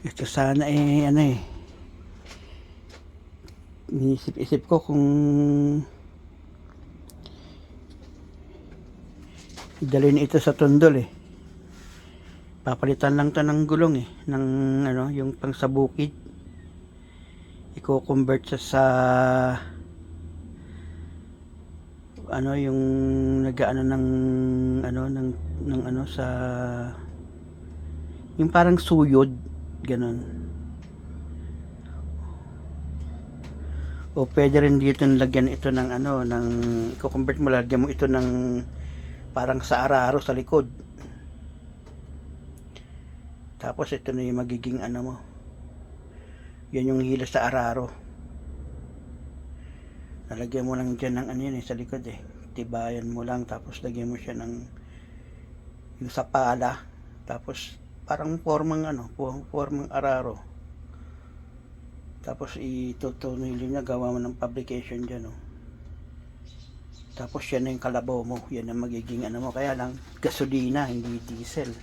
Ito sana ano inisip-isip ko kung dalhin ito sa tundol papalitan lang to ng gulong ng ano, yung pang sa bukid. Iko-convert siya sa ano, yung nagaano ng ano ng ano sa yung parang suyod ganun. O pwede rin dito lagyan ito ng ano, ng i-convert mo, lagyan mo ito ng parang sa araro sa likod. Tapos ito na yung magiging ano mo. Yan yung hila sa araro. Lalagyan mo lang dyan ng ano yan sa likod Tibayan mo lang, tapos lagyan mo siya ng yung sa pala. Tapos parang formang ano, formang araro. Tapos itutunilin niya, gawa mo ng publication dyan Tapos yan na yung kalabaw mo. Yan ang magiging ano mo. Kaya lang gasolina, hindi diesel.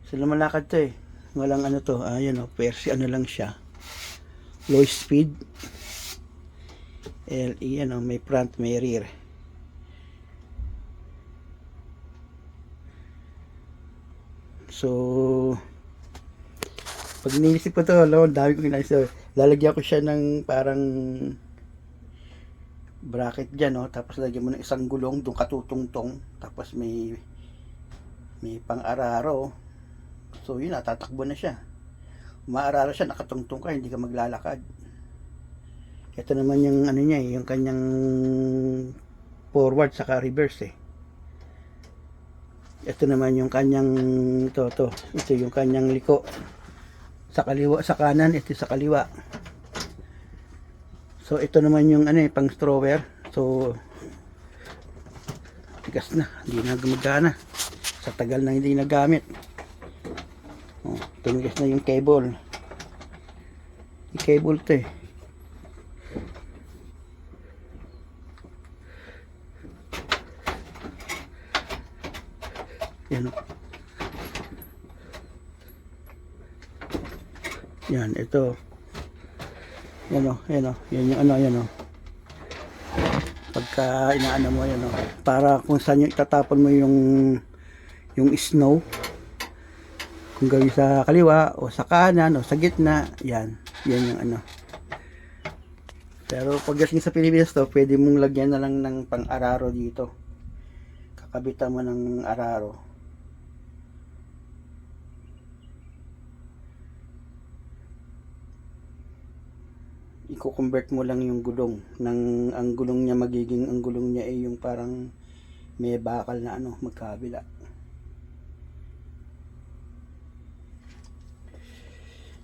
So lumalakad to walang ano to, ayan persi ano lang siya, low speed LE, may front may rear. So pag nilisip ko to, dami ko kinaisip, lalagyan ko siya ng parang bracket dyan tapos lagyan mo ng isang gulong doon katutungtong, tapos may pang araro. So yun, tatakbo na siya. Umaararo siya, nakatungtong ka, hindi ka maglalakad. Ito naman yung ano niya yung kanyang forward saka reverse Ito naman yung kanyang ito yung kanyang liko. Sa kaliwa, sa kanan, ito sa kaliwa. So ito naman yung ano pang strower. So tigas na, hindi na gumagana. Sa tagal na hindi nagamit. Tumigas na yung cable. Yung cable to Yan yan, ito yan yan yung ano, yan pagka inaano mo yan para kung saan yung itatapon mo yung snow, kung gawin sa kaliwa o sa kanan o sa gitna, yan yung ano. Pero pagdating sa Pilipinas to, pwede mong lagyan na lang ng pang-araro dito, kakabitan mo ng araro. I-convert mo lang yung gulong ng, ang gulong niya magiging, ang gulong niya ay yung parang may bakal na ano magkabila.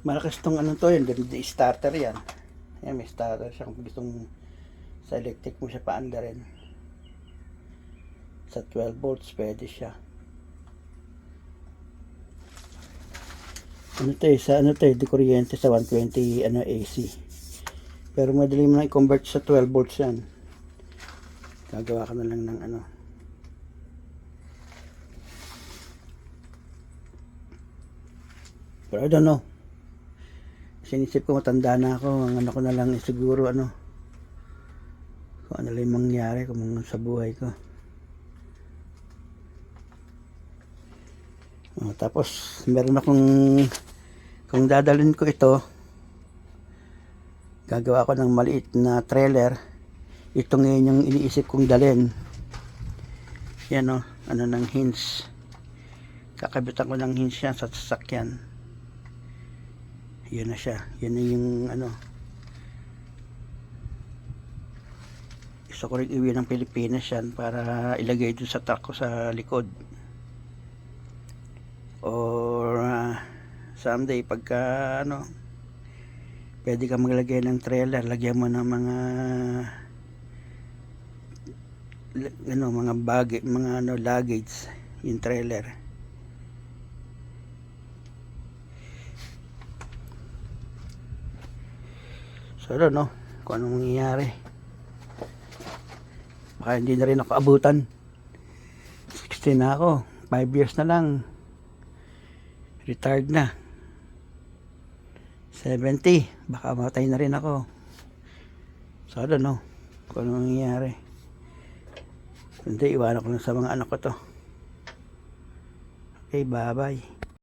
Malakas tong ano to, yan ganda starter yan. Yan, may starter siya kung gustong sa electric mo siya paanda rin. Sa 12 volts pwede siya. Ano to sa ano to di kuryente sa 120 ano AC. Pero madali mo na i-convert sa 12 volts yan. Gagawa ka na lang ng ano. Pero I don't know. Sinisip ko matanda na ako. Ang ano ko na lang siguro ano. Kung ano lang mangyari kung sa buhay ko. Tapos meron akong, kung dadalhin ko ito, gagawa ko ng maliit na trailer. Ito ngayon yung iniisip kong dalhin. Yan ano ng hinge. Kakabitan ko ng hinge yan sa sasakyan. Yan na siya. Yan na yung ano. Gusto ko rin iwi ng Pilipinas yan para ilagay dun sa truck ko sa likod. Or someday pagka ano, pwede ka maglagay ng trailer, lagyan mo ng mga ano, mga baggage, mga ano, luggage yung trailer. So ano kung anong mangyayari, baka hindi na rin ako abutan. 16 na ako, 5 years na lang. Retired na. 70. Baka matay na rin ako. So, ano, no? Kung ano nangyayari. Hindi, iwanan ko lang sa mga anak ko to. Okay, bye-bye.